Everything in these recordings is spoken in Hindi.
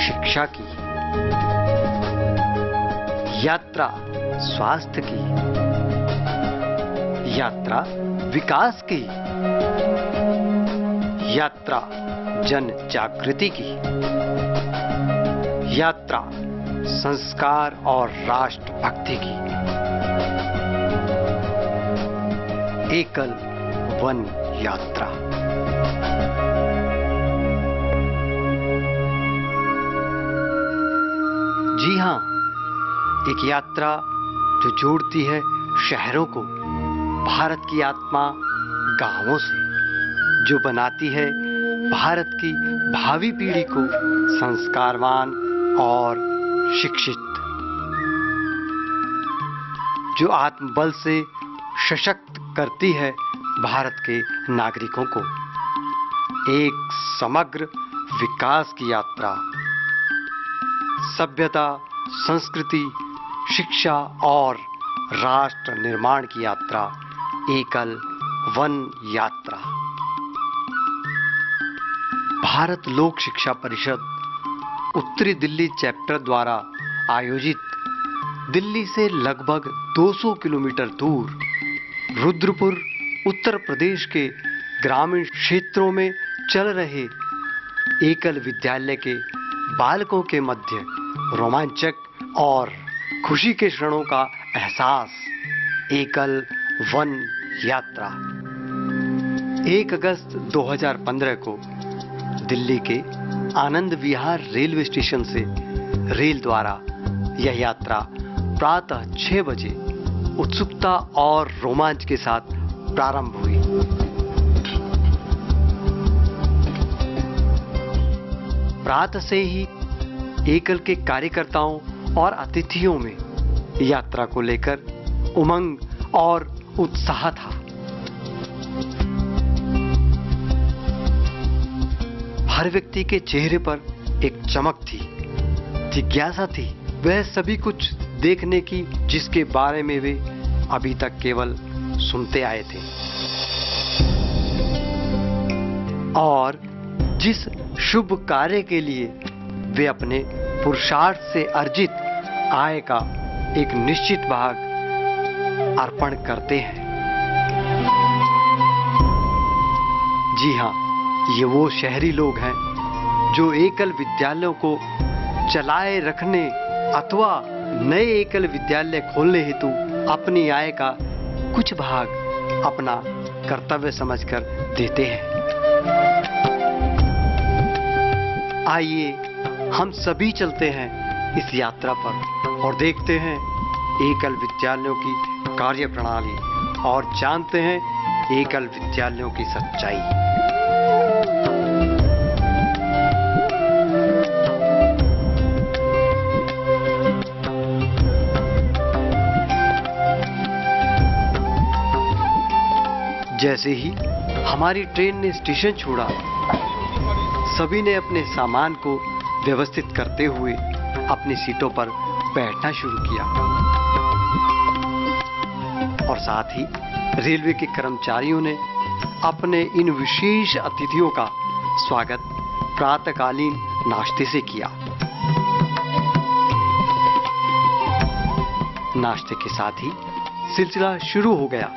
शिक्षा की, यात्रा स्वास्थ्य की, यात्रा विकास की, यात्रा जन जागृति की, यात्रा संस्कार और राष्ट्रभक्ति की। एकल वन यात्रा। जी हां, एक यात्रा जो जोड़ती है शहरों को भारत की आत्मा गांवों से, जो बनाती है भारत की भावी पीढ़ी को संस्कारवान और शिक्षित, जो आत्मबल से सशक्त करती है भारत के नागरिकों को। एक समग्र विकास की यात्रा, सभ्यता, संस्कृति, शिक्षा और राष्ट्र निर्माण की यात्रा, एकल वन यात्रा। भारत लोक शिक्षा परिषद उत्तरी दिल्ली चैप्टर द्वारा आयोजित दिल्ली से लगभग 200 किलोमीटर दूर रुद्रपुर उत्तर प्रदेश के ग्रामीण क्षेत्रों में चल रहे एकल विद्यालय के बालकों के मध्य रोमांचक और खुशी के क्षणों का एहसास। एकल वन यात्रा 1 अगस्त 2015 को दिल्ली के आनंद विहार रेलवे स्टेशन से रेल द्वारा यह यात्रा प्रातः 6 बजे उत्सुकता और रोमांच के साथ प्रारंभ हुई। प्रातः से ही एकल के कार्यकर्ताओं और अतिथियों में यात्रा को लेकर उमंग और उत्साह था। हर व्यक्ति के चेहरे पर एक चमक थी, जिज्ञासा थी, वह सभी कुछ देखने की जिसके बारे में वे अभी तक केवल सुनते आए थे, और जिस शुभ कार्य के लिए वे अपने पुरुषार्थ से अर्जित आय का एक निश्चित भाग अर्पण करते हैं। जी हां, ये वो शहरी लोग हैं जो एकल विद्यालयों को चलाए रखने अथवा नए एकल विद्यालय खोलने हेतु अपनी आय का कुछ भाग अपना कर्तव्य समझकर देते हैं। आइए हम सभी चलते हैं इस यात्रा पर और देखते हैं एकल विद्यालयों की कार्यप्रणाली और जानते हैं एकल विद्यालयों की सच्चाई। जैसे ही हमारी ट्रेन ने स्टेशन छोड़ा, सभी ने अपने सामान को व्यवस्थित करते हुए अपनी सीटों पर बैठना शुरू किया और साथ ही रेलवे के कर्मचारियों ने अपने इन विशेष अतिथियों का स्वागत प्रातःकालीन नाश्ते से किया। नाश्ते के साथ ही सिलसिला शुरू हो गया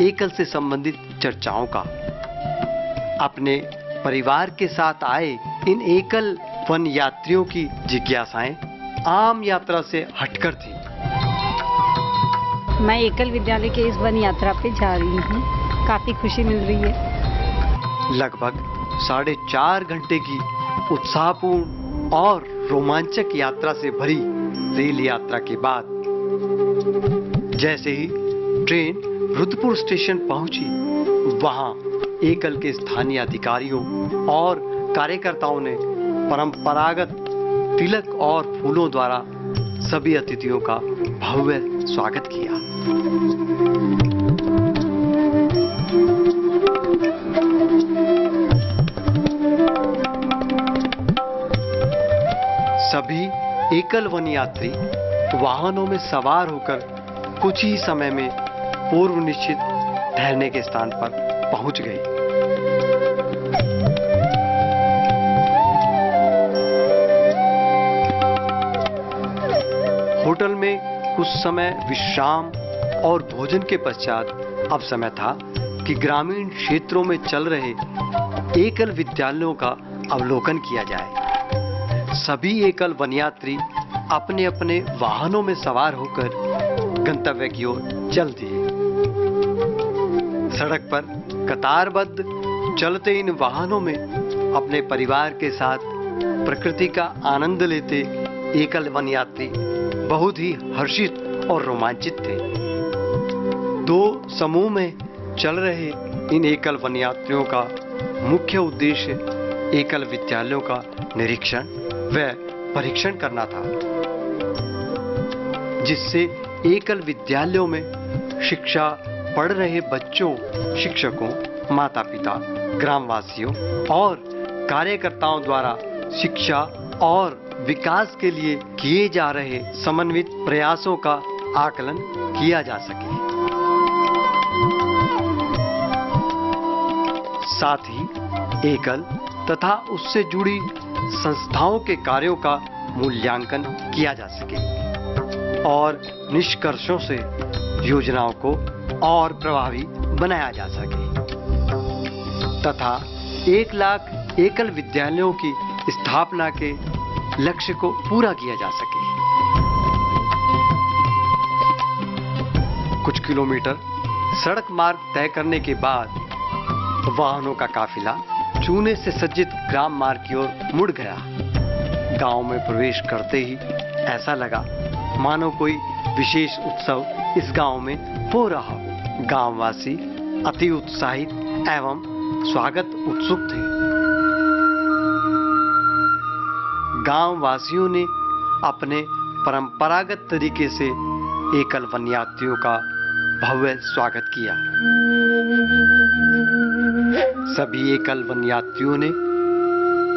एकल से संबंधित चर्चाओं का। अपने परिवार के साथ आए इन एकल वन यात्रियों की जिज्ञासाएं आम यात्रा से हटकर थी। मैं एकल विद्यालय के इस वन यात्रा पे जा रही हूँ, काफी खुशी मिल रही है। लगभग 4.5 घंटे की उत्साहपूर्ण और रोमांचक यात्रा से भरी रेल यात्रा के बाद जैसे ही ट्रेन रुद्रपुर स्टेशन पहुंची, वहां एकल के स्थानीय अधिकारियों और कार्यकर्ताओं ने परंपरागत तिलक और फूलों द्वारा सभी अतिथियों का भव्य स्वागत किया। सभी एकल वन यात्री वाहनों में सवार होकर कुछ ही समय में पूर्व निश्चित ठहरने के स्थान पर पहुंच गए। होटल में कुछ समय विश्राम और भोजन के पश्चात अब समय था कि ग्रामीण क्षेत्रों में चल रहे एकल विद्यालयों का अवलोकन किया जाए। सभी एकल वन यात्री अपने अपने वाहनों में सवार होकर गंतव्य की ओर चल दिए। सड़क पर कतारबद्ध चलते इन वाहनों में अपने परिवार के साथ प्रकृति का आनंद लेते एकल वन यात्री बहुत ही हर्षित और रोमांचित थे। दो समूह में चल रहे इन एकल वन यात्रियों का मुख्य उद्देश्य एकल विद्यालयों का निरीक्षण व परीक्षण करना था, जिससे एकल विद्यालयों में शिक्षा पढ़ रहे बच्चों, शिक्षकों, माता-पिता, ग्रामवासियों और कार्यकर्ताओं द्वारा शिक्षा और विकास के लिए किए जा रहे समन्वित प्रयासों का आकलन किया जा सके। साथ ही एकल तथा उससे जुड़ी संस्थाओं के कार्यों का मूल्यांकन किया जा सके और निष्कर्षों से योजनाओं को और प्रभावी बनाया जा सके तथा 1 लाख एकल विद्यालयों की स्थापना के लक्ष्य को पूरा किया जा सके। कुछ किलोमीटर सड़क मार्ग तय करने के बाद वाहनों का काफिला चूने से सज्जित ग्राम मार्ग की ओर मुड़ गया। गांव में प्रवेश करते ही ऐसा लगा मानो कोई विशेष उत्सव इस गांव में हो रहा हो। गांववासी अति उत्साहित एवं स्वागत उत्सुक थे। गांववासियों ने अपने परंपरागत तरीके से एकल वन यात्रियों का भव्य स्वागत किया। सभी एकल वन यात्रियों ने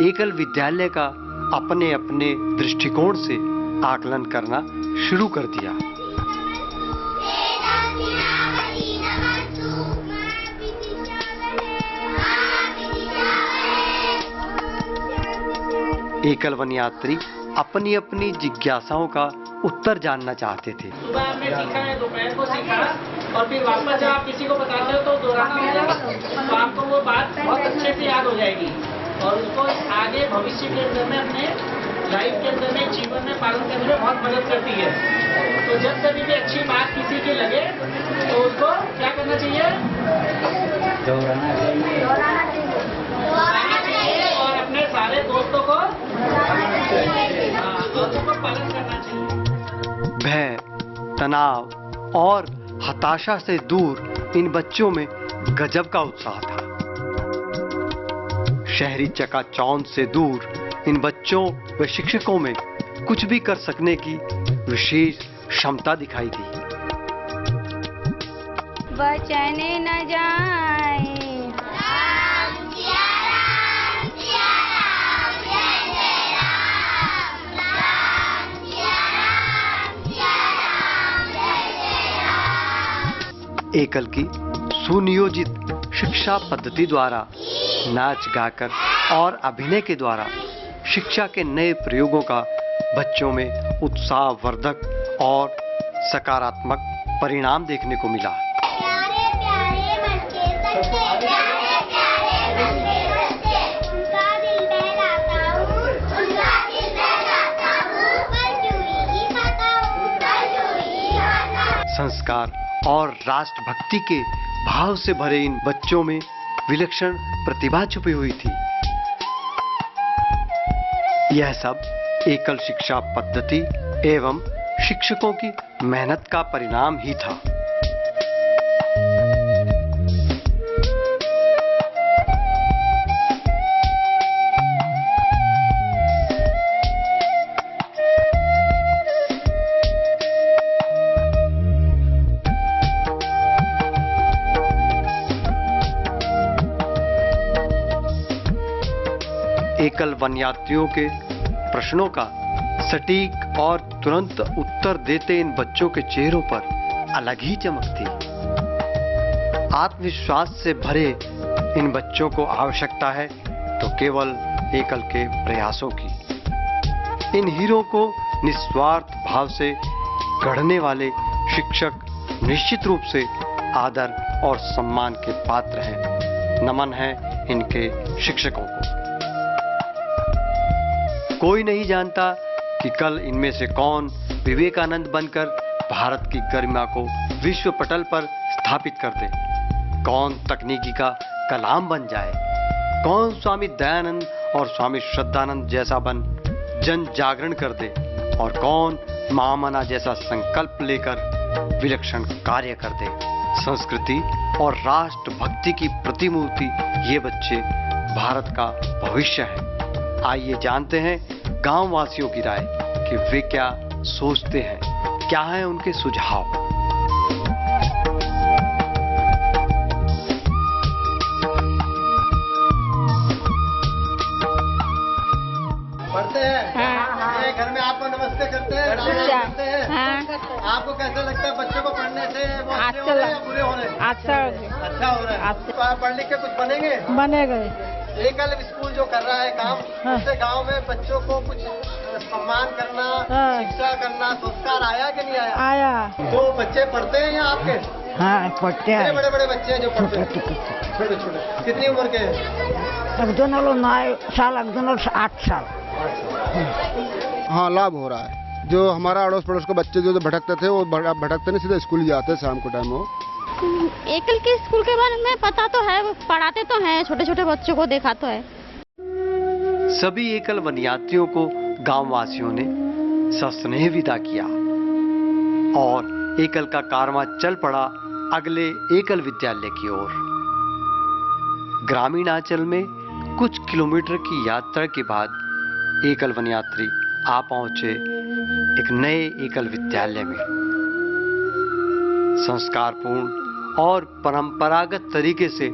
एकल विद्यालय का अपने अपने दृष्टिकोण से आकलन करना शुरू कर दिया। एकल वन यात्री अपनी अपनी जिज्ञासाओं का उत्तर जानना चाहते थे। सुबह हमने सीखा है, दोपहर को सीखा और फिर वापस जब आप किसी को बताते हो तो दोहराना होगा तो आपको वो बात बहुत अच्छे से याद हो जाएगी और उसको आगे भविष्य के अंदर में अपने लाइफ के अंदर में जीवन में पालन करने में बहुत मदद करती है। तो जब कभी भी अच्छी बात किसी की लगे तो उसको क्या करना चाहिए? दोहराना चाहिए और अपने सारे दोस्तों को पालन करना चाहिए। भय, तनाव और हताशा से दूर इन बच्चों में गजब का उत्साह था। शहरी चकाचौंध से दूर इन बच्चों व शिक्षकों में कुछ भी कर सकने की विशेष क्षमता दिखाई दी। बचन न जाए एकल की सुनियोजित शिक्षा पद्धति द्वारा नाच गाकर और अभिनय के द्वारा शिक्षा के नए प्रयोगों का बच्चों में उत्साहवर्धक और सकारात्मक परिणाम देखने को मिला। प्यारे प्यारे बच्चे, सच्चे प्यारे प्यारे बच्चे, उनका दिल बहलाता हूँ, उनका दिल बहलाता हूँ, कचौड़ी खाता हूँ, कचौड़ी खाता हूँ। संस्कार और राष्ट्रभक्ति के भाव से भरे इन बच्चों में विलक्षण प्रतिभा छुपी हुई थी। यह सब एकल शिक्षा पद्धति एवं शिक्षकों की मेहनत का परिणाम ही था। एकल वन यात्रियों के प्रश्नों का सटीक और तुरंत उत्तर देते इन बच्चों के चेहरों पर अलग ही चमक थी। आत्मविश्वास से भरे इन बच्चों को आवश्यकता है तो केवल एकल के प्रयासों की। इन हीरों को निस्वार्थ भाव से गढ़ने वाले शिक्षक निश्चित रूप से आदर और सम्मान के पात्र हैं। नमन है इनके शिक्षकों को। कोई नहीं जानता कि कल इनमें से कौन विवेकानंद बनकर भारत की गरिमा को विश्व पटल पर स्थापित कर दे, कौन तकनीकी का कलाम बन जाए, कौन स्वामी दयानंद और स्वामी श्रद्धानंद जैसा बन जन जागरण कर दे, और कौन महामना जैसा संकल्प लेकर विलक्षण कार्य कर दे। संस्कृति और राष्ट्रभक्ति की प्रतिमूर्ति ये बच्चे भारत का भविष्य है। आइए जानते हैं गांव वासियों की राय कि वे क्या सोचते हैं, क्या है उनके सुझाव। पढ़ते हैं? ये घर में आपको नमस्ते करते हैं, राम राम करते हैं। आपको कैसा लगता है बच्चों को पढ़ने से? वो अच्छे हो रहे हैं या बुरे हो रहे हैं? अच्छा हो रहा है। तो आप पढ़ लिख के कुछ बनेंगे? बनेंगे। एकल स्कूल जो कर रहा है काम, उससे गांव में बच्चों को कुछ सम्मान करना, शिक्षा करना, संस्कार आया कि नहीं आया? आया। तो बच्चे पढ़ते हैं या आपके? हाँ, पढ़ते हैं। बड़े बड़े बच्चे हैं जो पढ़ते हैं? छोटे छोटे। कितनी उम्र के हैं? एक दोनों 9 साल, एक दोनों 8 साल। हाँ, लाभ हो रहा है। जो हमारा अड़ोस पड़ोस के बच्चे जो भटकते थे वो भटकते नहीं, सीधे स्कूल जाते शाम को टाइम। वो एकल के स्कूल के बारे में पता तो है, पढ़ाते तो हैं, छोटे छोटे बच्चों को देखा तो है। सभी एकल वनयात्रियों को गांव वासियों ने सस्नेह विदा किया और एकल का कारवां चल पड़ा अगले एकल विद्यालय की ओर। ग्रामीण आंचल में कुछ किलोमीटर की यात्रा के बाद एकल वनयात्री आ पहुंचे एक नए एकल विद्यालय में। संस्कारपूर्ण और परंपरागत तरीके से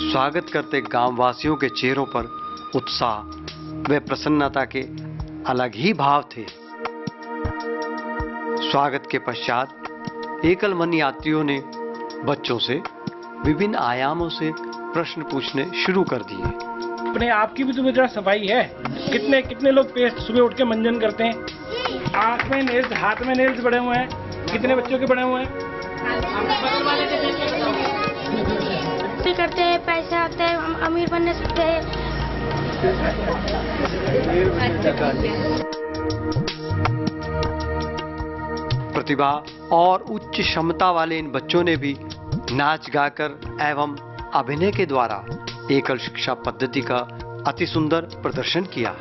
स्वागत करते गांव वासियों के चेहरों पर उत्साह व प्रसन्नता के अलग ही भाव थे। स्वागत के पश्चात एकल वन यात्रियों ने बच्चों से विभिन्न आयामों से प्रश्न पूछने शुरू कर दिए। अपने आपकी भी तो जरा सफाई है। कितने कितने लोग पेस्ट सुबह उठ के मंजन करते हैं, आंख में नेल्स, हाथ में नेल्स बड़े हुए हैं, कितने बच्चों के बड़े हुए हैं? करते हैं, पैसे आते हैं, हम अमीर बनने सकते हैं। प्रतिभा और उच्च क्षमता वाले इन बच्चों ने भी नाच गाकर एवं अभिनय के द्वारा एकल शिक्षा पद्धति का अति सुंदर प्रदर्शन किया।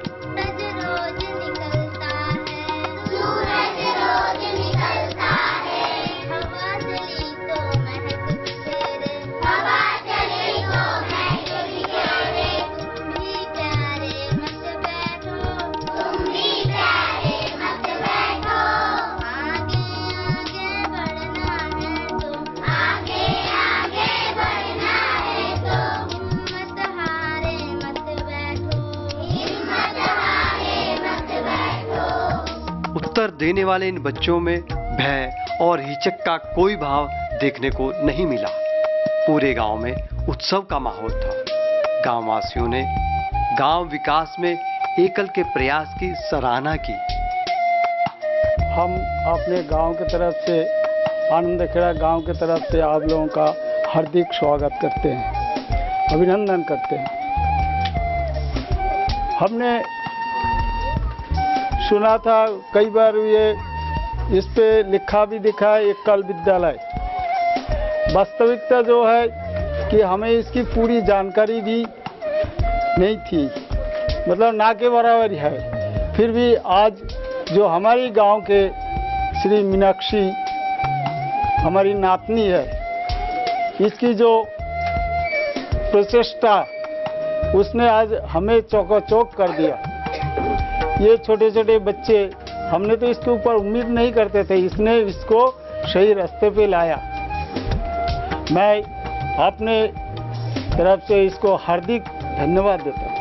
उत्तर देने वाले इन बच्चों में भय और हिचक का कोई भाव देखने को नहीं मिला। पूरे गांव में उत्सव का माहौल था। गांव वासियों ने गांव विकास में एकल के प्रयास की सराहना की। हम अपने गांव की तरफ से, आनंदखेड़ा गांव की तरफ से आप लोगों का हार्दिक स्वागत करते हैं, अभिनंदन करते हैं। हमने सुना था कई बार, ये इस पे लिखा भी दिखा है एकल विद्यालय। वास्तविकता जो है कि हमें इसकी पूरी जानकारी भी नहीं थी, मतलब ना के बराबर है। फिर भी आज जो हमारी गांव के श्री मीनाक्षी हमारी नातनी है, इसकी जो प्रचेष्टा उसने आज हमें चौकाचौक कर दिया। ये छोटे छोटे बच्चे, हमने तो इसके ऊपर उम्मीद नहीं करते थे, इसने इसको सही रास्ते पे लाया। मैं अपने तरफ से इसको हार्दिक धन्यवाद देता हूँ।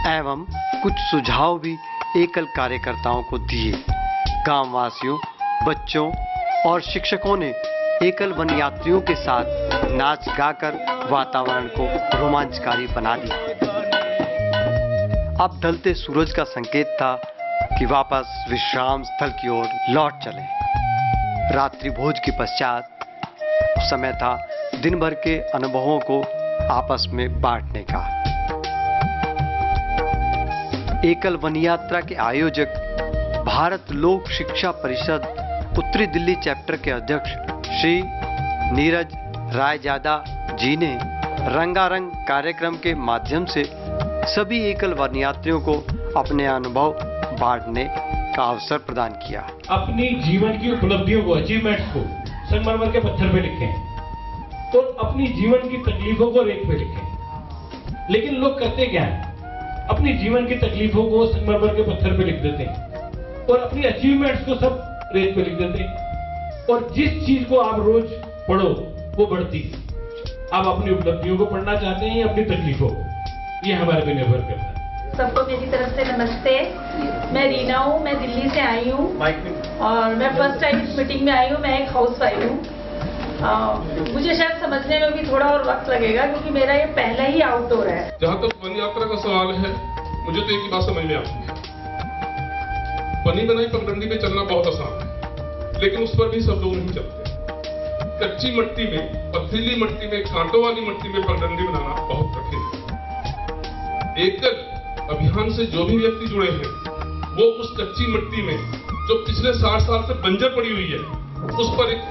एवं कुछ सुझाव भी एकल कार्यकर्ताओं को दिए। गांव वासियों, बच्चों और शिक्षकों ने एकल वन यात्रियों के साथ नाच गाकर वातावरण को रोमांचकारी बना दिया। अब ढलते सूरज का संकेत था कि वापस विश्राम स्थल की ओर लौट चले। रात्रि भोज के पश्चात समय था दिन भर के अनुभवों को आपस में बांटने का। एकल वन यात्रा के आयोजक भारत लोक शिक्षा परिषद उत्तरी दिल्ली चैप्टर के अध्यक्ष श्री नीरज रायजादा जी ने रंगारंग कार्यक्रम के माध्यम से सभी एकल वन यात्रियों को अपने अनुभव बांटने का अवसर प्रदान किया। अपनी जीवन की उपलब्धियों को, अचीवमेंट्स को संगमरमर के पत्थर पे लिखें और अपनी जीवन की तकलीफों को रेत पे लिखें। लेकिन लोग करते क्या है, अपनी जीवन की तकलीफों को संगमरमर के पत्थर पे लिख देते हैं और अपनी अचीवमेंट्स को सब रेत पे लिख देते हैं। और जिस चीज को आप रोज पढ़ो वो बढ़ती है। आप अपनी उपलब्धियों को पढ़ना चाहते हैं या अपनी तकलीफों को, ये हमारे पे निर्भर करता है। सबको मेरी तरफ से नमस्ते। मैं रीना हूँ, मैं दिल्ली से आई हूँ और मैं फर्स्ट टाइम इस मीटिंग में आई हूँ। मैं एक हाउस वाइफ हूँ। मुझे शायद समझने में भी थोड़ा और वक्त लगेगा क्योंकि मेरा ये पहला ही आउटडोर है। जहाँ तक वन यात्रा का सवाल है, मुझे तो एक ही बात समझ में आती है, बनी बनाई पगडंडी पे चलना बहुत आसान है, लेकिन उस पर भी सब लोग नहीं चलते। कच्ची मिट्टी में, पथरीली मिट्टी में, कांटों वाली मिट्टी में पगडंडी बनाना बहुत कठिन है। एकल अभियान से जो भी व्यक्ति जुड़े हैं, वो उस कच्ची मिट्टी में जो पिछले 60 साल से बंजर पड़ी हुई है, उस पर एक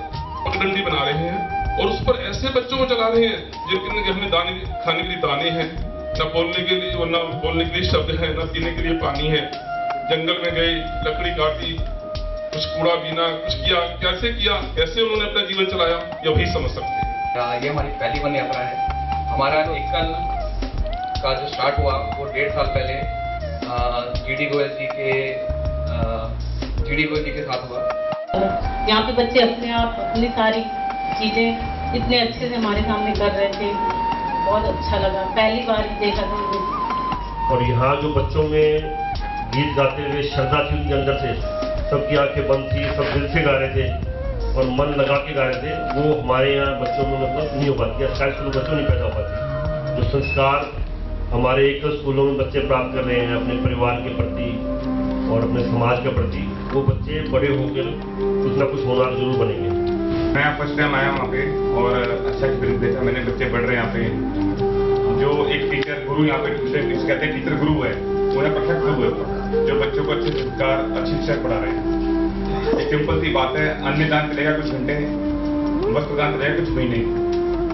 पगडंडी बना रहे हैं और उस पर ऐसे बच्चों को चला रहे हैं जिनके घर में दाने, खाने के लिए दाने हैं, न बोलने के लिए, न बोलने के लिए शब्द है, न पीने के लिए पानी है। जंगल में गए, लकड़ी काटी, कुछ कूड़ा बीना, कुछ किया, कैसे उन्होंने अपना जीवन चलाया, ये वही समझ सकते हैं। ये हमारी पहली वन यात्रा है। हमारा एकल का जो स्टार्ट हुआ वो 1.5 साल पहले जीडी गोयल जी के साथ हुआ। यहाँ पे बच्चे अपने आप अपनी सारी चीजें इतने अच्छे से हमारे सामने कर रहे थे, बहुत अच्छा लगा। पहली बार ही देखा था मुझे। और यहाँ जो बच्चों में गीत गाते हुए श्रद्धा थी उनके अंदर से, सबकी आंखें बंद थी, सब दिल से गा रहे थे और मन लगा के गा रहे थे, वो हमारे यहाँ बच्चों में मतलब नहीं हो पाती, सरकारी स्कूलों में बच्चों नहीं पैदा हो पाती। जो संस्कार हमारे एक स्कूलों में बच्चे प्राप्त कर रहे हैं अपने परिवार के प्रति और अपने समाज के प्रति, वो बच्चे बड़े होकर कुछ ना कुछ होनहार जरूर बनेंगे। मैं फर्स्ट टाइम आया वहाँ पे और अच्छा एक्सपीरियंस देखा मैंने। बच्चे पढ़ रहे हैं यहाँ पे, जो एक टीचर गुरु यहाँ पे कहते हैं टीचर गुरु है, वो है परफेक्ट गुरु है जो बच्चों को अच्छे संस्कार, अच्छी शिक्षा पढ़ा रहे हैं। एक सिंपल सी बात है, अन्न दान चलेगा कुछ घंटे, वस्त्र दान चलेगा कुछ महीने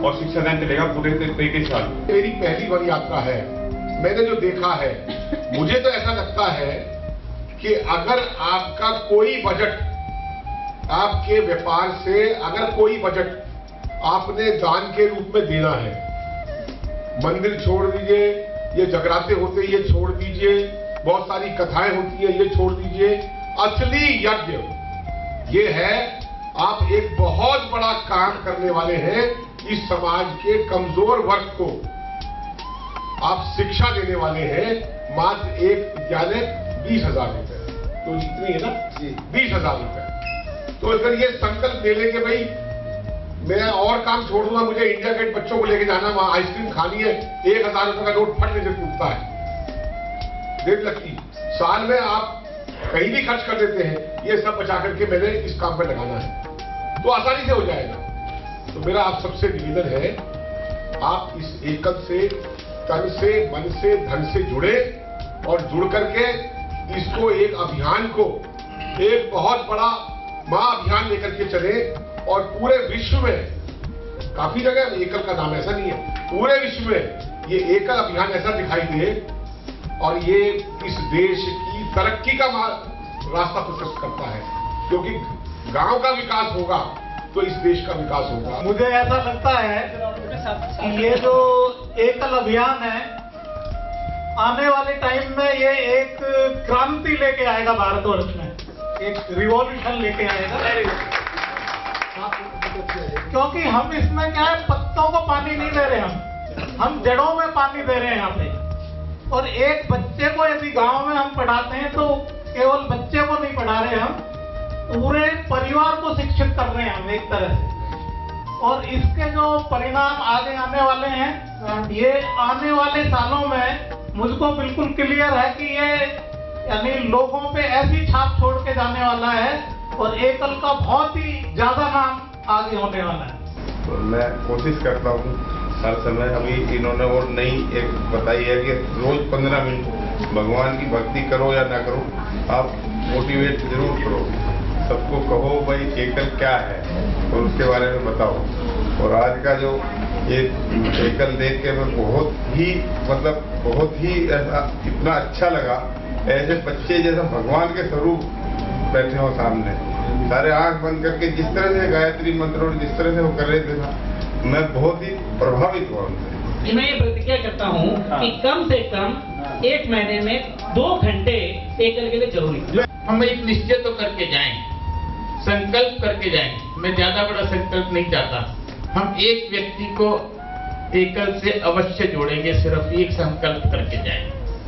और शिक्षा दान चलेगा पूरे 23 साल। मेरी पहली वन यात्रा है। मैंने जो देखा है, मुझे तो ऐसा लगता है कि अगर आपका कोई बजट, आपके व्यापार से अगर कोई बजट आपने दान के रूप में देना है, मंदिर छोड़ दीजिए, ये जगराते होते ये छोड़ दीजिए, बहुत सारी कथाएं होती है ये छोड़ दीजिए, असली यज्ञ ये है आप एक बहुत बड़ा काम करने वाले हैं। इस समाज के कमजोर वर्ग को आप शिक्षा देने वाले हैं। मात्र एक विद्यालय 20,000 रुपए, तो जितनी है ना 20,000 रुपए। तो अगर ये संकल्प ले लेंगे भाई मैं और काम छोड़ दूंगा, मुझे इंडिया गेट बच्चों को लेके जाना, वहां आइसक्रीम खानी है, 1,000 रुपए का नोट फटने से टूटता है, 1.5 लाख की। साल में आप कहीं भी खर्च कर देते हैं, ये सब बचा करके मैंने इस काम पे लगाना है, तो आसानी से हो जाएगा। तो मेरा आप सबसे निवेदन है, आप इस एकल से, तन से, मन से, धन से जुड़े और जुड़ करके इसको एक अभियान को एक बहुत बड़ा महाअभियान लेकर के चले और पूरे विश्व में, काफी जगह एकल का नाम ऐसा नहीं है, पूरे विश्व में ये एकल अभियान ऐसा दिखाई दे और ये इस देश की तरक्की का रास्ता प्रशस्त करता है, क्योंकि गांव का विकास होगा तो इस देश का विकास होगा। मुझे ऐसा लगता है कि ये जो एकल अभियान है, आने वाले टाइम में ये एक क्रांति लेके आएगा भारतवर्ष में, एक रिवॉल्यूशन लेके आएगा। क्योंकि हम इसमें क्या है, पत्तों को पानी नहीं दे रहे, हम जड़ों में पानी दे रहे हैं यहाँ पे। और एक बच्चे को यदि गांव में हम पढ़ाते हैं तो केवल बच्चे को नहीं पढ़ा रहे, हम पूरे परिवार को शिक्षित कर रहे हैं हम एक तरह से। और इसके जो परिणाम आगे आने वाले हैं, ये आने वाले सालों में मुझको बिल्कुल क्लियर है कि ये यानी लोगों पे ऐसी छाप छोड़ के जाने वाला है और एकल का बहुत ही ज्यादा नाम आगे होने वाला है। तो मैं कोशिश करता हूँ हर समय। अभी इन्होंने वो नई एक बताई है कि रोज 15 मिनट भगवान की भक्ति करो या ना करो, आप मोटिवेट जरूर करो। सबको कहो भाई एकल क्या है और उसके बारे में बताओ। और आज का जो ये एकल देख के मैं बहुत ही ऐसा इतना अच्छा लगा। ऐसे बच्चे जैसा भगवान के स्वरूप बैठे हो सामने, सारे आंख बंद करके जिस तरह से गायत्री मंत्र और जिस तरह से वो कर रहे थे ना, मैं बहुत ही प्रभावित हुआ उनसे। मैं ये प्रतिज्ञा करता हूँ कि कम से कम 1 महीने में 2 घंटे एकल के लिए जरूरी। हम एक निश्चय तो करके जाएं, संकल्प करके जाएं। मैं ज्यादा बड़ा संकल्प नहीं चाहता। हम एक व्यक्ति को एकल से अवश्य जोड़ेंगे, सिर्फ एक संकल्प करके जाएं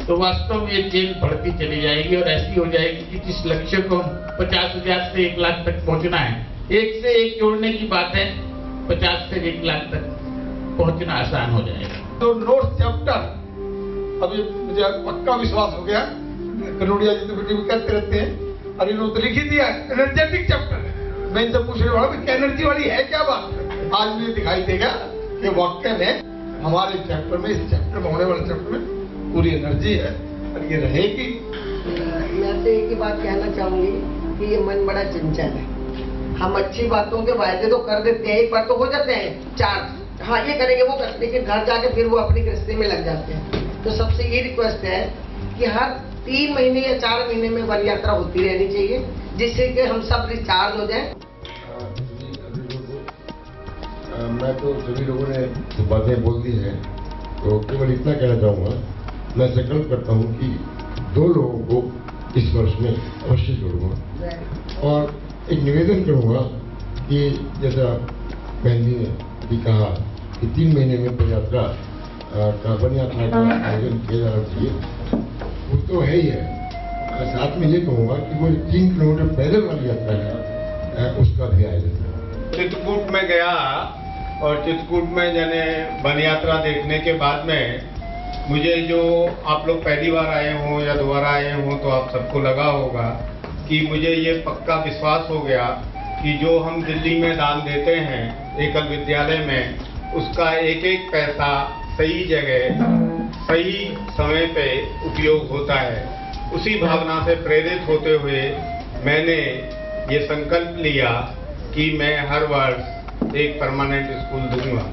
तो वास्तव में ये चेन बढ़ती चली जाएगी और ऐसी हो जाएगी कि जिस लक्ष्य को 50,000 से 1 लाख तक पहुंचना है, एक से एक जोड़ने की बात है, 50 से 1 लाख तक पहुंचना आसान हो जाएगा। तो नोट्स चैप्टर अभी मुझे पक्का विश्वास हो गया, कनोडिया जी तो वीडियो करते रहते हैं और इन्होंने तो लिख ही दिया एनर्जेटिक चैप्टर। मैं इनसे पूछने वाला कि एनर्जी वाली है क्या बात, आज मुझे दिखाई देगा कि वाकई में हमारे चैप्टर में, इस चैप्टर में, होने वाले चैप्टर में पूरी एनर्जी है और ये रहेगी। मैं तो एक ही बात कहना चाहूंगी कि ये मन बड़ा चंचल है। हम अच्छी बातों के वायदे तो कर देते हैं, एक बार तो हो जाते हैं 4, हाँ ये करेंगे वो करेंगे, लेकिन घर जाके फिर वो अपनी गृहस्थी में लग जाते हैं। तो सबसे ये रिक्वेस्ट है कि हर 3 महीने या 4 महीने में वन यात्रा होती रहनी चाहिए, जिससे कि हम सब रिचार्ज हो जाएं। मैं तो सभी लोगों ने जो बातें बोल दी हैं, तो केवल इतना कहना चाहूँगा, मैं संकल्प करता हूँ कि 2 लोगों को इस वर्ष में अवश्य जोड़ूंगा और एक निवेदन करूँगा कि जैसा बहन जी ने भी कहा कि 3 महीने में पदयात्रा का वन यात्रा का आयोजन किया जाना चाहिए, वो तो है ही है। साथ में ये कहूँगा कि वो 3 किलोमीटर पैदल वाली यात्रा है, उसका भी आयोजन है। चित्रकूट में गया और चित्रकूट में जाने वन यात्रा देखने के बाद में मुझे, जो आप लोग पहली बार आए हों या दोबारा आए हों तो आप सबको लगा होगा कि मुझे ये पक्का विश्वास हो गया कि जो हम दिल्ली में दान देते हैं एकल विद्यालय में, उसका एक एक पैसा सही जगह सही समय पे उपयोग होता है। उसी भावना से प्रेरित होते हुए मैंने ये संकल्प लिया कि मैं हर वर्ष एक परमानेंट स्कूल दूंगा।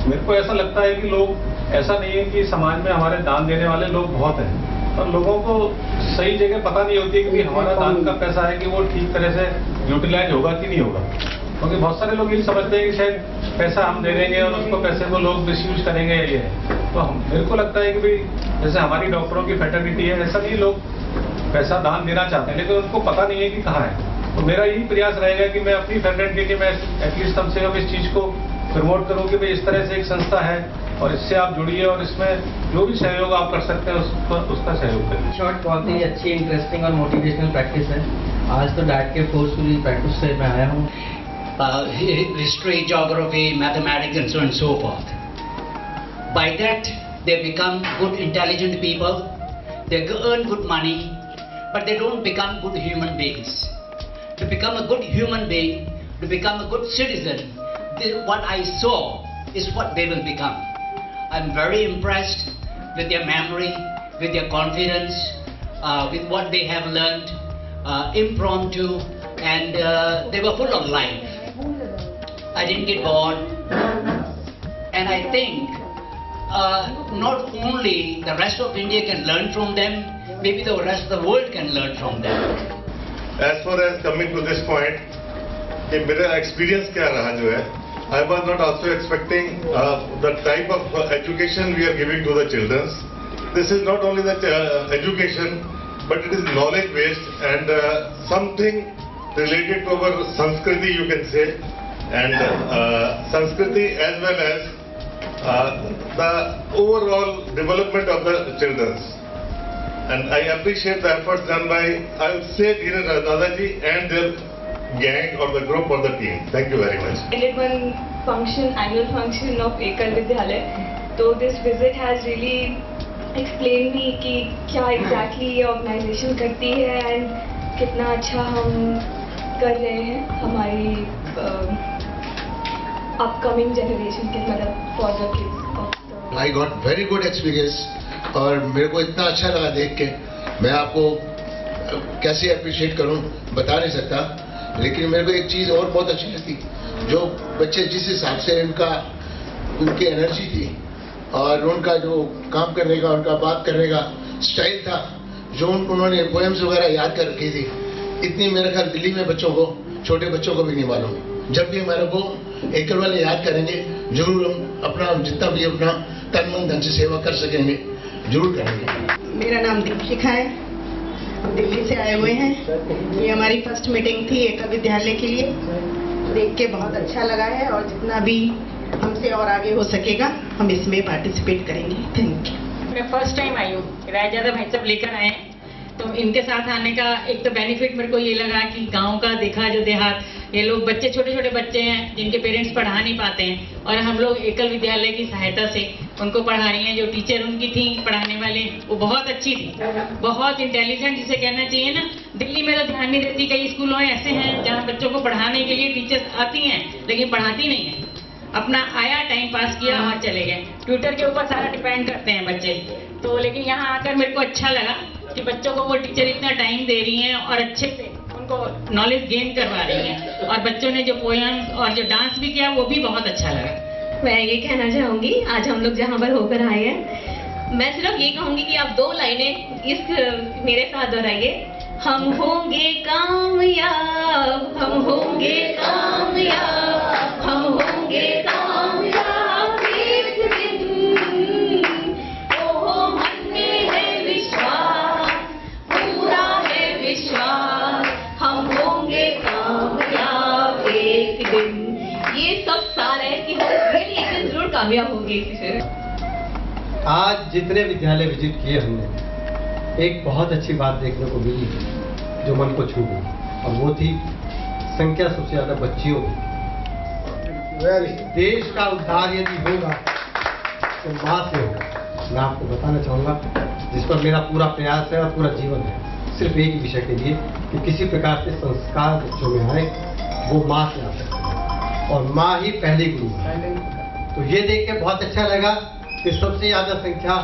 मेरे को ऐसा लगता है कि लोग, ऐसा नहीं है कि समाज में हमारे दान देने वाले लोग बहुत हैं, पर लोगों को सही जगह पता नहीं होती कि हमारा दान का पैसा है कि वो ठीक तरह से यूटिलाइज होगा कि नहीं होगा। क्योंकि बहुत सारे लोग ये समझते हैं कि शायद पैसा हम दे देंगे और उसको पैसे को लोग मिसयूज करेंगे, ये है। तो मेरे को लगता है कि भाई जैसे हमारी डॉक्टरों की फैटर्निटी है, ऐसा नहीं लोग पैसा दान देना चाहते हैं, लेकिन उनको पता नहीं है कि कहाँ है। तो मेरा यही प्रयास रहेगा कि मैं अपनी फैटर्निटी में एटलीस्ट कम से कम इस चीज़ को प्रमोट करूँ कि भाई इस तरह से एक संस्था है और इससे आप जुड़िए और इसमें जो भी सहयोग आप कर सकते हैं उसका सहयोग करिए। शॉर्ट बहुत ही अच्छी, इंटरेस्टिंग और मोटिवेशनल प्रैक्टिस है। आज तो डाइट के फोर्सफुली प्रैक्टिस से मैं आया हूँ। History, geography, mathematics and so on and so forth. By that they become good intelligent people, they earn good money, but they don't become good human beings. To become a good human being, to become a good citizen, what I saw is what they will become. I'm very impressed with their memory, with their confidence, with what they have learned, impromptu, and they were full of life. I didn't get bored, and I think not only the rest of India can learn from them, maybe the rest of the world can learn from them. As far as coming to this point, कि मेरा experience क्या रहा जो है, I was not also expecting the type of education we are giving to the children. This is not only the education, but it is knowledge based and something related to our Sanskriti, you can say, and Sanskriti as well as the overall development of the children. And I appreciate the efforts done by, I would say, Dheeraj Dadaji and their gang or the group or the team. Thank you very much. I did one function, annual function of Ekal Vidyalaya. So this visit has really explain me कि क्या एग्जैक्टली ये ऑर्गेनाइजेशन करती है एंड कितना अच्छा हम कर रहे हैं हमारी अपकमिंग जनरेशन के मतलब for the kids. I got very good experience और मेरे को इतना अच्छा लगा देख के, मैं आपको कैसे अप्रिशिएट करूं बता नहीं सकता, लेकिन मेरे को एक चीज़ और बहुत अच्छी लगती, जो बच्चे जिस हिसाब से उनकी एनर्जी थी और उनका जो काम करने का, उनका बात करने का स्टाइल था, जो उन्होंने पोएम्स वगैरह याद कर रखी थी, इतनी मेरे ख्याल दिल्ली में बच्चों को, छोटे बच्चों को भी नहीं मालूम। जब भी हमारे को एकल वाले याद करेंगे, जरूर हम अपना जितना भी अपना तन मन धन से सेवा कर सकेंगे, जरूर करेंगे। मेरा नाम दीपिका है, हम दिल्ली से आए हुए हैं। ये हमारी फर्स्ट मीटिंग थी एकल विद्यालय के लिए, देख के बहुत अच्छा लगा है और जितना भी हमसे और आगे हो सकेगा हम इसमें पार्टिसिपेट करेंगे। Thank you. मैं फर्स्ट टाइम आई हूँ, रायजादा भाई साहब लेकर आए हैं, तो इनके साथ आने का एक तो बेनिफिट मेरे को ये लगा कि गांव का देखा जो देहात, ये लोग बच्चे छोटे छोटे बच्चे हैं जिनके पेरेंट्स पढ़ा नहीं पाते हैं और हम लोग एकल विद्यालय की सहायता से उनको पढ़ा रही हैं। जो टीचर उनकी थी पढ़ाने वाले वो बहुत अच्छी थी, बहुत इंटेलिजेंट जिसे कहना चाहिए ना। दिल्ली में तो ध्यान नहीं देती, कई स्कूलों ऐसे हैं जहाँ बच्चों को पढ़ाने के लिए टीचर्स आती हैं लेकिन पढ़ाती नहीं है, अपना आया टाइम पास किया और चले गए। ट्यूटर के ऊपर सारा डिपेंड करते हैं बच्चे। तो लेकिन यहाँ आकर मेरे को अच्छा लगा कि बच्चों को वो टीचर इतना टाइम दे रही हैं और अच्छे से उनको नॉलेज गेन करवा रही हैं, और बच्चों ने जो पोएम्स और जो डांस भी किया वो भी बहुत अच्छा लगा। मैं ये कहना चाहूँगी, आज हम लोग जहाँ पर होकर आए हैं, मैं सिर्फ ये कहूँगी कि आप 2 लाइनें इस मेरे साथ दोहराइए। हम होंगे कामयाब, हम होंगे कामयाब, हम होंगे कामयाब एक दिन। ओहो मन में है विश्वास, पूरा है विश्वास, हम होंगे कामयाब एक दिन। ये सब सार है कि हम एक दिन जरूर कामयाब होंगे इसी से। आज जितने विद्यालय विजिट किए हमने, एक बहुत अच्छी बात देखने को मिली जो मन को छू गई, और वो थी संख्या सबसे ज्यादा बच्चियों की। देश का उद्धार यदि होगा तो माँ से होगा। मैं आपको बताना चाहूँगा, जिस पर मेरा पूरा प्रयास है और पूरा जीवन है, सिर्फ एक ही विषय के लिए कि किसी प्रकार के संस्कार बच्चों में आए, वो माँ से आ सकते हैं और माँ ही पहली गुरु है। तो ये देख के बहुत अच्छा लगा कि सबसे ज्यादा संख्या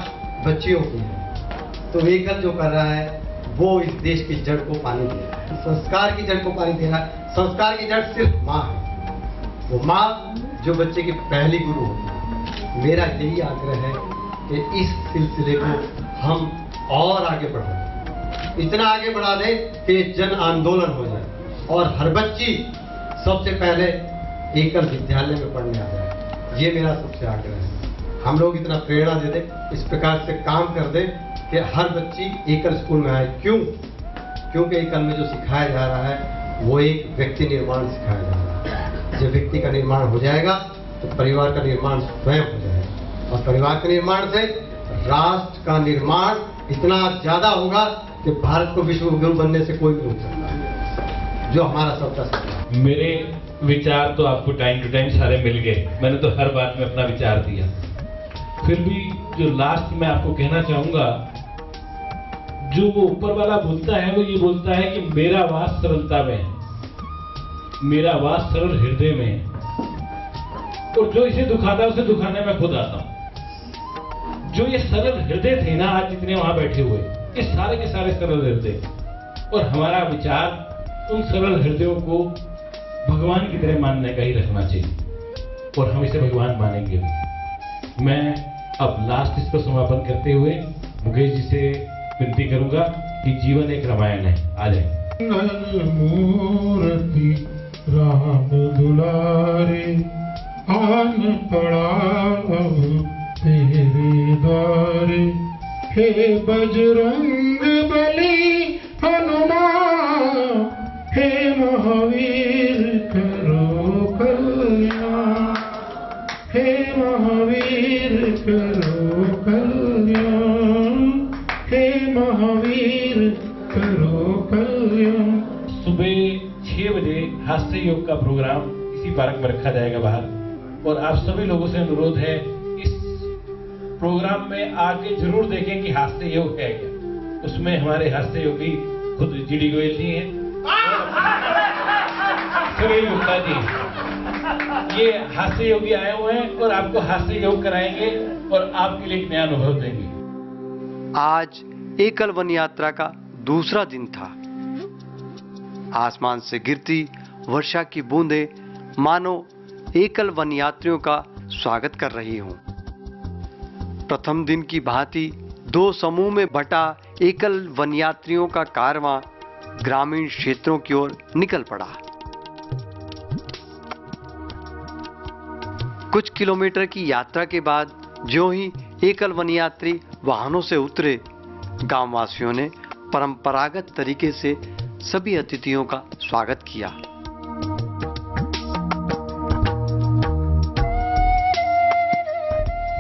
बच्चियों की है। तो एकल जो कर रहा है वो इस देश की जड़ को पानी दे रहा है, संस्कार की जड़ को पानी दे रहा है। संस्कार की जड़ सिर्फ माँ है, वो माँ जो बच्चे की पहली गुरु होती है। मेरा यही आग्रह है कि इस सिलसिले को हम और आगे बढ़ाएं, इतना आगे बढ़ा दें कि जन आंदोलन हो जाए और हर बच्ची सबसे पहले एकल विद्यालय में पढ़ने आ जाए। ये मेरा सबसे आग्रह है। हम लोग इतना प्रेरणा दे दें, इस प्रकार से काम कर दें कि हर बच्ची एकल स्कूल में आए। क्यों? क्योंकि एकल में जो सिखाया जा रहा है वो एक व्यक्ति निर्माण सिखाया जा रहा है। जब व्यक्ति का निर्माण हो जाएगा तो परिवार का निर्माण स्वयं हो जाएगा, और परिवार के निर्माण से राष्ट्र का निर्माण इतना ज्यादा होगा कि भारत को विश्व गुरु बनने से कोई नहीं रोक सकता, जो हमारा सबका सपना है। मेरे विचार तो आपको टाइम टू टाइम सारे मिल गए, मैंने तो हर बात में अपना विचार दिया। फिर भी जो लास्ट में आपको कहना चाहूंगा, जो वो ऊपर वाला बोलता है वो ये बोलता है कि मेरा वास सरलता में है, मेरा वास सरल हृदय में है, और जो इसे दुखाता है उसे दुखाने में खुद आता हूं। जो ये सरल हृदय थे ना, आज जितने वहां बैठे हुए, ये सारे के सारे सरल हृदय, और हमारा विचार उन सरल हृदयों को भगवान की तरह मानने का ही रखना चाहिए, और हम इसे भगवान मानेंगे भी। मैं अब लास्ट इसको समापन करते हुए मुकेश जी से विनती करूंगा कि जीवन एक रामायण है, आ जाए। मूर्ति राम दुलारे आन पड़ा तेरे द्वारे, हे बजरंग बली हनुमान, हे महावीर करो कल्याण, हे महावीर करो कल्याण, हे महावीर करो कल्याण। सुबह 6 बजे हास्य योग का प्रोग्राम इसी पार्क में रखा जाएगा बाहर, और आप सभी लोगों से अनुरोध है इस प्रोग्राम में आके जरूर देखें कि हास्य योग है क्या। उसमें हमारे हास्य योगी खुद जीडी गोयल जी हैं, सुनील गुप्ता जी, ये हास्य योगी आए हुए हैं और आपको हास्य योग कराएंगे और आपके लिए एक नया अनुभव देंगे। आज एकल वन यात्रा का दूसरा दिन था। आसमान से गिरती वर्षा की बूंदें मानो एकल वन यात्रियों का स्वागत कर रही हूं। प्रथम दिन की भांति दो समूह में बटा एकल वन यात्रियों का कारवां ग्रामीण क्षेत्रों की ओर निकल पड़ा। कुछ किलोमीटर की यात्रा के बाद ज्यों ही एकल वन यात्री वाहनों से उतरे, गांववासियों ने परंपरागत तरीके से सभी अतिथियों का स्वागत किया।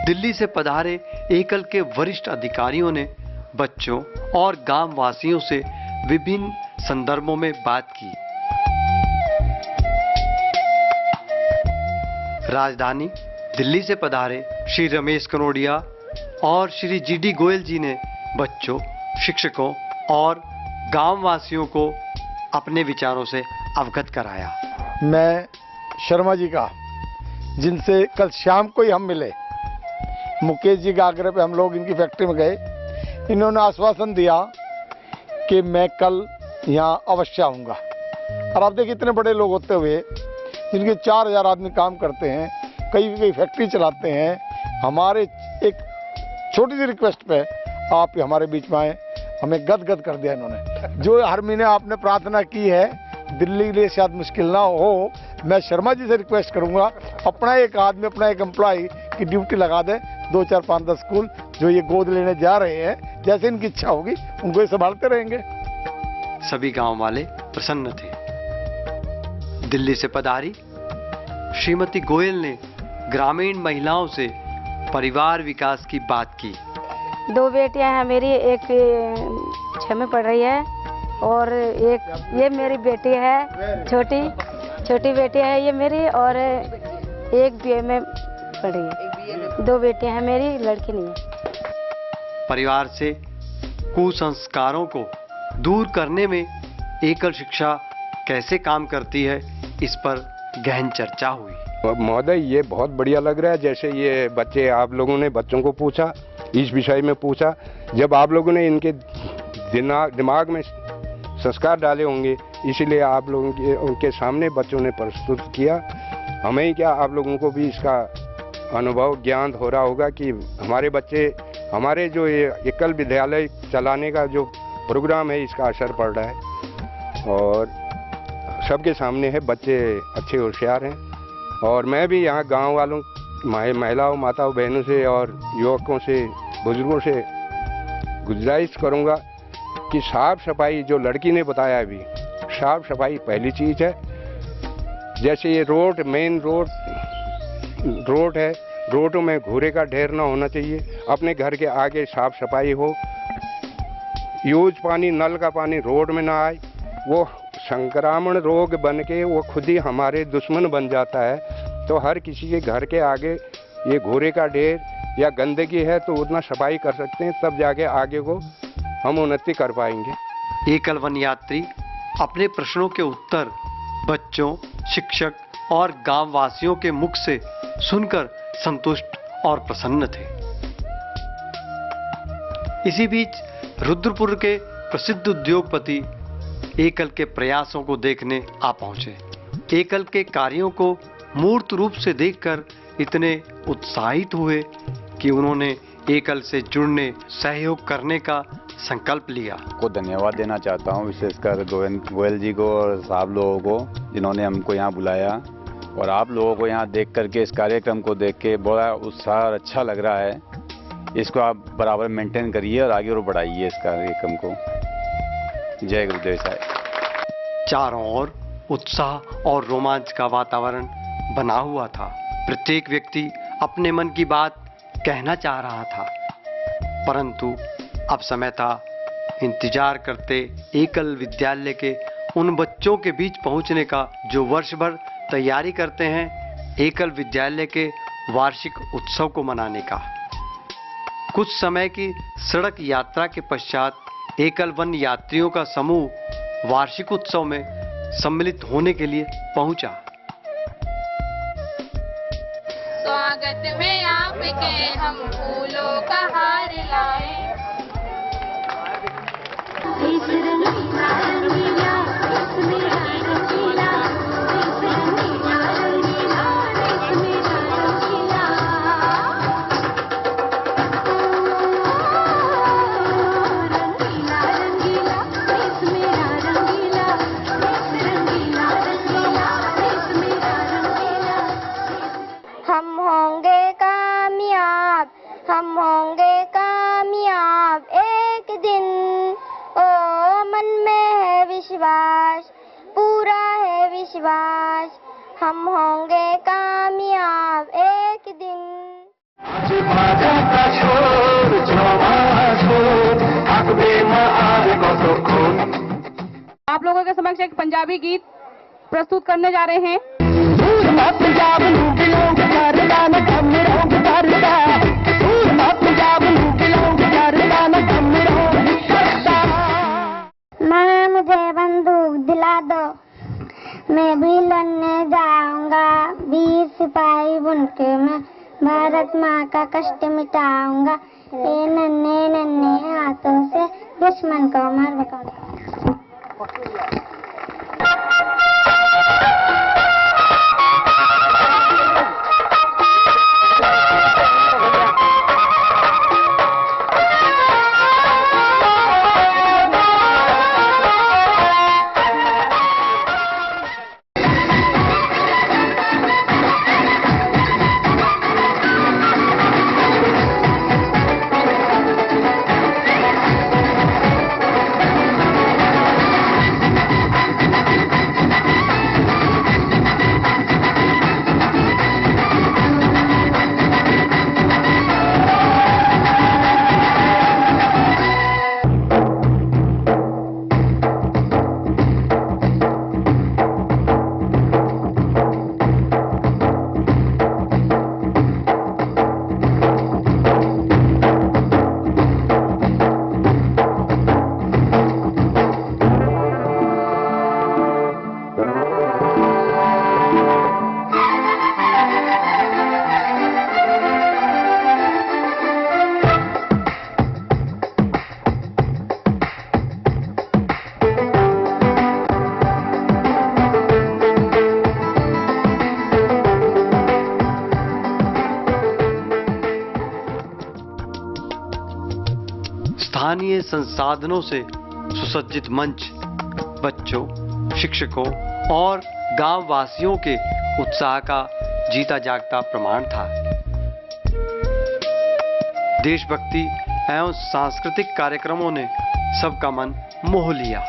दिल्ली से पधारे एकल के वरिष्ठ अधिकारियों ने बच्चों और गांव वासियों से विभिन्न संदर्भों में बात की। राजधानी दिल्ली से पधारे श्री रमेश कनोडिया और श्री जीडी गोयल जी ने बच्चों, शिक्षकों और गांव वासियों को अपने विचारों से अवगत कराया। मैं शर्मा जी का, जिनसे कल शाम को ही हम मिले, मुकेश जी के आग्रह पे हम लोग इनकी फैक्ट्री में गए। इन्होंने आश्वासन दिया कि मैं कल यहाँ अवश्य आऊँगा। और आप देखिए, इतने बड़े लोग होते हुए जिनके 4000 आदमी काम करते हैं, कई फैक्ट्री चलाते हैं, हमारे एक छोटी सी रिक्वेस्ट पे आप हमारे बीच में आए, हमें गदगद कर दिया इन्होंने। जो हर महीने आपने प्रार्थना की है, दिल्ली के लिए शायद मुश्किल ना हो, मैं शर्मा जी से रिक्वेस्ट करूंगा, अपना एक आदमी, अपना एक एम्प्लॉय की ड्यूटी लगा दे। 2, 4, 5, 10 स्कूल जो ये गोद लेने जा रहे हैं, जैसे इनकी इच्छा होगी उनको ये संभालते रहेंगे। सभी गांव वाले प्रसन्न थे। दिल्ली से पधारी श्रीमती गोयल ने ग्रामीण महिलाओं से परिवार विकास की बात की। 2 बेटियां हैं मेरी, एक 6 में पढ़ रही है और एक ये मेरी बेटी है, छोटी बेटी है ये मेरी, और एक BA में पढ़ रही है। 2 बेटियां हैं मेरी, लड़की नहीं है। परिवार से कुसंस्कारों को दूर करने में एकल शिक्षा कैसे काम करती है, इस पर गहन चर्चा हुई। महोदय, ये बहुत बढ़िया लग रहा है। जैसे ये बच्चे, आप लोगों ने बच्चों को पूछा, इस विषय में पूछा, जब आप लोगों ने इनके दिमाग में संस्कार डाले होंगे, इसीलिए आप लोगों के उनके सामने बच्चों ने प्रस्तुत किया। हमें ही क्या, आप लोगों को भी इसका अनुभव ज्ञान हो रहा होगा कि हमारे बच्चे, हमारे जो ये एकल विद्यालय चलाने का जो प्रोग्राम है, इसका असर पड़ रहा है। और सबके सामने है, बच्चे अच्छे होशियार हैं। और मैं भी यहाँ गांव वालों, महिलाओं, माताओं, बहनों से और युवकों से, बुजुर्गों से गुजारिश करूँगा कि साफ सफाई, जो लड़की ने बताया अभी, साफ सफाई पहली चीज़ है। जैसे ये रोड, मेन रोड है, रोडों में घूरे का ढेर ना होना चाहिए। अपने घर के आगे साफ सफाई हो। यूज पानी, नल का पानी रोड में ना आए, वो संक्रामण रोग बन के वो खुद ही हमारे दुश्मन बन जाता है। तो हर किसी के घर के आगे ये घूरे का ढेर या गंदगी है तो उतना सफाई कर सकते हैं, तब जाके आगे को हम उन्नति कर पाएंगे। एकल वन यात्री अपने प्रश्नों के उत्तर बच्चों, शिक्षक और गांव वासियों के मुख से सुनकर संतुष्ट और प्रसन्न थे। इसी बीच रुद्रपुर के प्रसिद्ध उद्योगपति एकल के प्रयासों को देखने आ पहुंचे। एकल के कार्यों को मूर्त रूप से देखकर इतने उत्साहित हुए कि उन्होंने एकल से जुड़ने, सहयोग करने का संकल्प लिया। को धन्यवाद देना चाहता हूं, विशेषकर गोयल जी को और साहब लोगों को, जिन्होंने हमको यहाँ बुलाया। और आप लोगों को यहाँ देख करके, इस कार्यक्रम को देख के बड़ा उत्साह और अच्छा लग रहा है। इसको आप बराबर मेंटेन करिए और आगे और बढ़ाइए इस कार्यक्रम को। जय गुरुदेव साहब। चारों ओर उत्साह और रोमांच का वातावरण बना हुआ था। प्रत्येक व्यक्ति अपने मन की बात कहना चाह रहा था, परंतु अब समय था इंतजार करते एकल विद्यालय के उन बच्चों के बीच पहुंचने का जो वर्ष भर तैयारी करते हैं एकल विद्यालय के वार्षिक उत्सव को मनाने का। कुछ समय की सड़क यात्रा के पश्चात एकल वन यात्रियों का समूह वार्षिक उत्सव में सम्मिलित होने के लिए पहुंचा। स्वागत में आपके हम फूलों का हार लाए। हम होंगे कामयाब, हम होंगे कामयाब एक दिन। ओ मन में है विश्वास, पूरा है विश्वास, हम होंगे कामयाब एक दिन। आप लोगों के समक्ष एक पंजाबी गीत प्रस्तुत करने जा रहे हैं। माँ मुझे बंदूक दिला दो, मैं भी लड़ने जाऊंगा, वीर सिपाही बनके मैं भारत माँ का कष्ट मिटाऊंगा। ये नन्हे नन्हे हाथों से दुश्मन को मार भगाऊंगा। स्थानीय संसाधनों से सुसज्जित मंच बच्चों, शिक्षकों और गांव वासियों के उत्साह का जीता जागता प्रमाण था। देशभक्ति एवं सांस्कृतिक कार्यक्रमों ने सबका मन मोह लिया।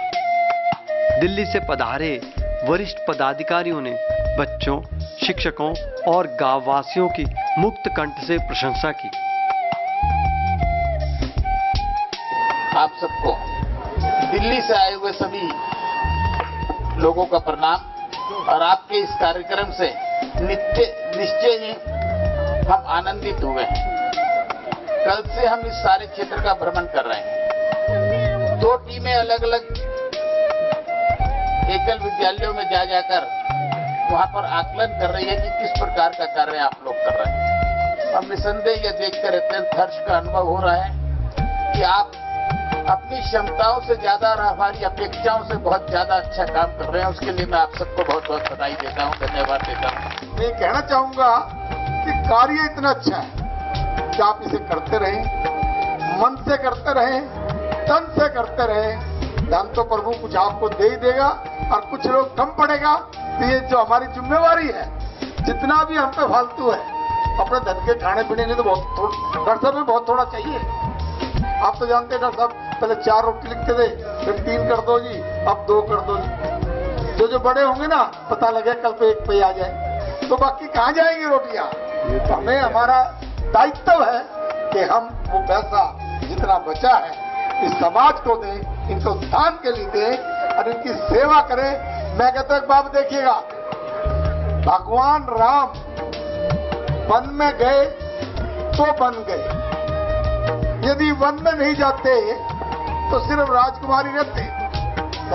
दिल्ली से पधारे वरिष्ठ पदाधिकारियों ने बच्चों, शिक्षकों और गांव वासियों की मुक्त कंठ से प्रशंसा की। आप सबको दिल्ली से आए हुए सभी लोगों का प्रणाम और आपके इस कार्यक्रम से निश्चय ही हम आनंदित हुए हैं। कल से हम इस सारे क्षेत्र का भ्रमण कर रहे हैं। 2 टीमें अलग अलग एकल विद्यालयों में जाकर वहां पर आकलन कर रही है कि किस प्रकार का कार्य आप लोग कर रहे हैं। हम निसंदेह यह देखकर अत्यंत हर्ष का अनुभव हो रहा है कि आप अपनी क्षमताओं से ज्यादा और हमारी अपेक्षाओं से बहुत ज्यादा अच्छा काम कर रहे हैं। उसके लिए मैं आप सबको बहुत बहुत बधाई देता हूँ, धन्यवाद देता हूँ। मैं कहना चाहूंगा कि कार्य इतना अच्छा है कि आप इसे करते रहें, मन से करते रहें, तन से करते रहें। धन तो प्रभु कुछ आपको दे ही देगा और कुछ लोग कम पड़ेगा। तो ये जो हमारी जिम्मेवारी है, जितना भी हम पे फालतू है, अपने धन के खाने पीने में तो डॉक्टर साहब में बहुत थोड़ा चाहिए। आप तो जानते हैं डॉक्टर साहब, पहले 4 रोटी लिखते थे, फिर 3 कर दो जी, अब 2 कर दो जी। जो बड़े होंगे ना, पता लगे कल पे 1 पे आ जाए, तो बाकी कहाँ जाएंगी रोटियां। तो हमें हमारा दायित्व है कि हम वो पैसा जितना बचा है इस समाज को दें, इनको दान के लिए दें और इनकी सेवा करें। मैं कहता हूँ बाप देखिएगा, भगवान राम वन में गए तो बन गए, यदि वन में नहीं जाते तो सिर्फ राजकुमारी रहते,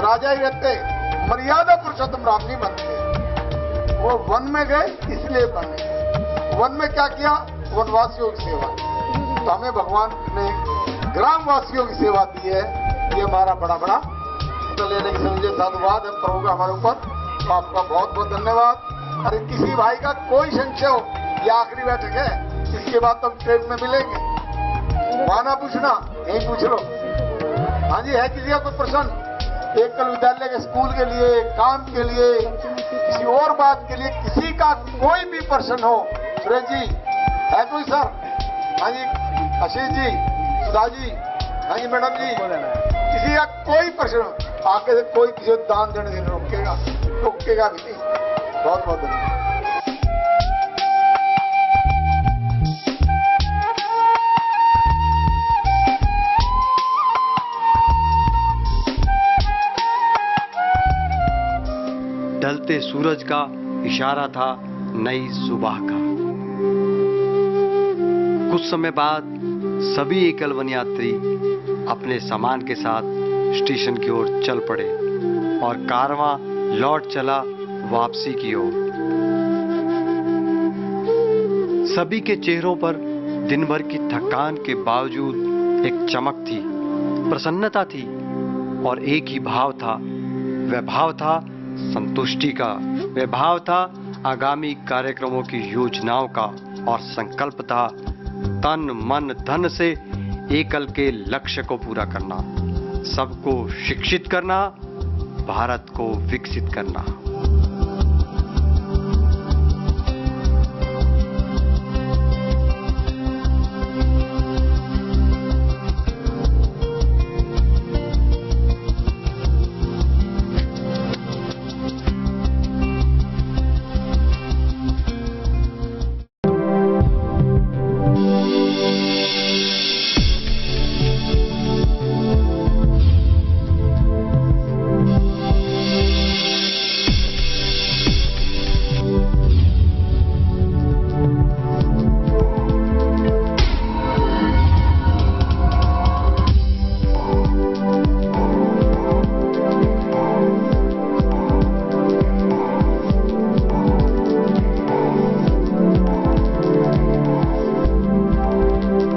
राजा ही रहते, मर्यादा पुरुषोत्तम राम नहीं बनते। वो वन में गए इसलिए बने। वन में क्या किया? वनवासियों की सेवा। तो हमें भगवान ने ग्रामवासियों की सेवा दी है। ये हमारा बड़ा बड़ा तो लेने की समझे साधुवाद है प्रभु का हमारे ऊपर। आपका बहुत बहुत धन्यवाद। अरे किसी भाई का कोई संशय हो, ये आखिरी बैठक है, इसके बाद तो हम ट्रेन में मिलेंगे, वहां ना पूछना, यही पूछ लो। हाँ जी, है किसी का कोई प्रश्न? एकल विद्यालय के स्कूल के लिए, काम के लिए, किसी और बात के लिए किसी का कोई भी प्रश्न हो? सुरेश जी है कोई सर? हाँ जी, आशीष जी, सुधा जी, हाँ जी मैडम जी, किसी का कोई प्रश्न आके कोई किसी को दान देने से रोकेगा भी नहीं। बहुत बहुत धन्यवाद। ढलते सूरज का इशारा था नई सुबह का। कुछ समय बाद सभी एकल वन यात्री अपने सामान के साथ स्टेशन की ओर चल पड़े और कारवां लौट चला वापसी की ओर। सभी के चेहरों पर दिन भर की थकान के बावजूद एक चमक थी, प्रसन्नता थी और एक ही भाव था। वह भाव था संतुष्टि का, वह भाव था आगामी कार्यक्रमों की योजनाओं का और संकल्प था तन मन धन से एकल के लक्ष्य को पूरा करना, सबको शिक्षित करना, भारत को विकसित करना।